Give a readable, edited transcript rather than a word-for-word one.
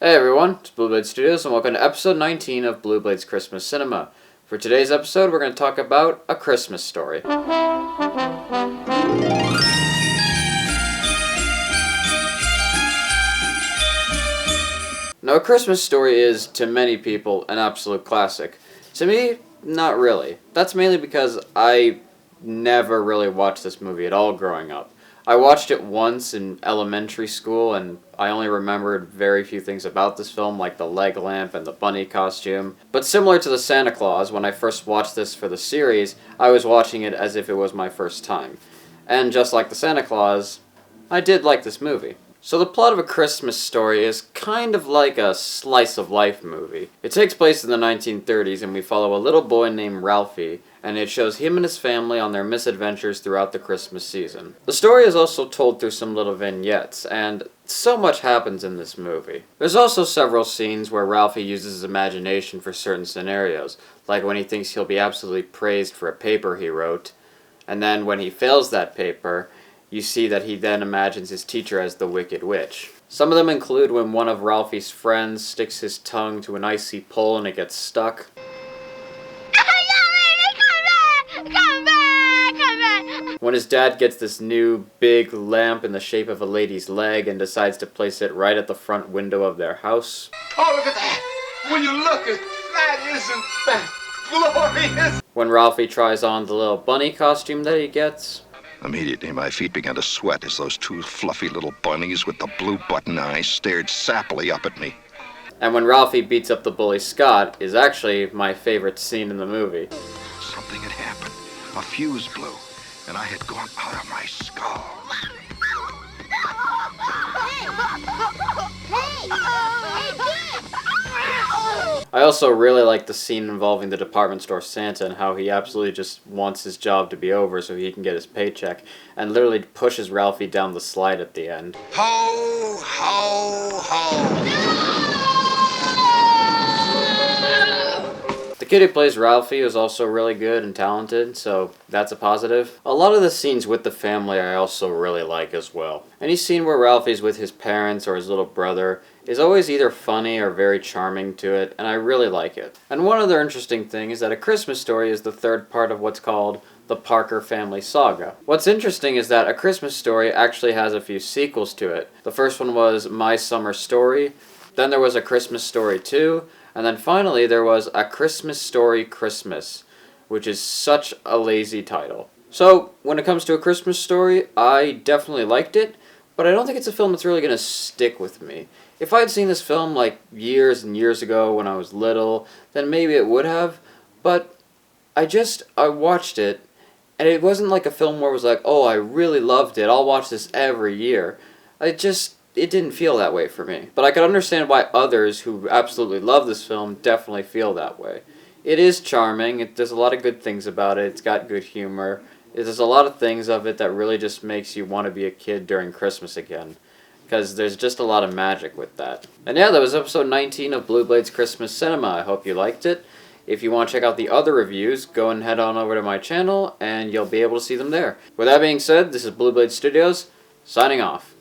Hey everyone, it's Blue Blade Studios and welcome to episode 19 of Blue Blade's Christmas Cinema. For today's episode, we're going to talk about A Christmas Story. Now, A Christmas Story is, to many people, an absolute classic. To me, not really. That's mainly because I never really watched this movie at all growing up. I watched it once in elementary school, and I only remembered very few things about this film, like the leg lamp and the bunny costume. But similar to the Santa Claus, when I first watched this for the series, I was watching it as if it was my first time. And just like the Santa Claus, I did like this movie. So the plot of A Christmas Story is kind of like a slice-of-life movie. It takes place in the 1930s, and we follow a little boy named Ralphie, and it shows him and his family on their misadventures throughout the Christmas season. The story is also told through some little vignettes, and so much happens in this movie. There's also several scenes where Ralphie uses his imagination for certain scenarios, like when he thinks he'll be absolutely praised for a paper he wrote, and then when he fails that paper, you see that he then imagines his teacher as the Wicked Witch. Some of them include when one of Ralphie's friends sticks his tongue to an icy pole and it gets stuck. Come back! When his dad gets this new big lamp in the shape of a lady's leg and decides to place it right at the front window of their house. Oh, look at that! Will you look at that? Isn't that glorious? When Ralphie tries on the little bunny costume that he gets. Immediately, my feet began to sweat as those two fluffy little bunnies with the blue button eyes stared sappily up at me. And when Ralphie beats up the bully Scott is actually my favorite scene in the movie. Something had happened. A fuse blew, and I had gone out of my skull. I also really like the scene involving the department store Santa and how he absolutely just wants his job to be over so he can get his paycheck, and literally pushes Ralphie down the slide at the end. Ho, ho, ho! The kid who plays Ralphie is also really good and talented, so that's a positive. A lot of the scenes with the family I also really like as well. Any scene where Ralphie's with his parents or his little brother is always either funny or very charming to it, and I really like it. And one other interesting thing is that A Christmas Story is the third part of what's called the Parker Family Saga. What's interesting is that A Christmas Story actually has a few sequels to it. The first one was My Summer Story, then there was A Christmas Story 2, and then finally there was A Christmas Story Christmas, which is such a lazy title. So, when it comes to A Christmas Story, I definitely liked it, but I don't think it's a film that's really going to stick with me. If I had seen this film like years and years ago when I was little, then maybe it would have, but I watched it, and it wasn't like a film where it was like, oh, I really loved it, I'll watch this every year. It didn't feel that way for me. But I can understand why others who absolutely love this film definitely feel that way. It is charming, there's a lot of good things about it, it's got good humor, there's a lot of things of it that really just makes you want to be a kid during Christmas again. Because there's just a lot of magic with that. And yeah, that was episode 19 of Blue Blade's Christmas Cinema. I hope you liked it. If you want to check out the other reviews, go and head on over to my channel, and you'll be able to see them there. With that being said, this is Blue Blade Studios, signing off.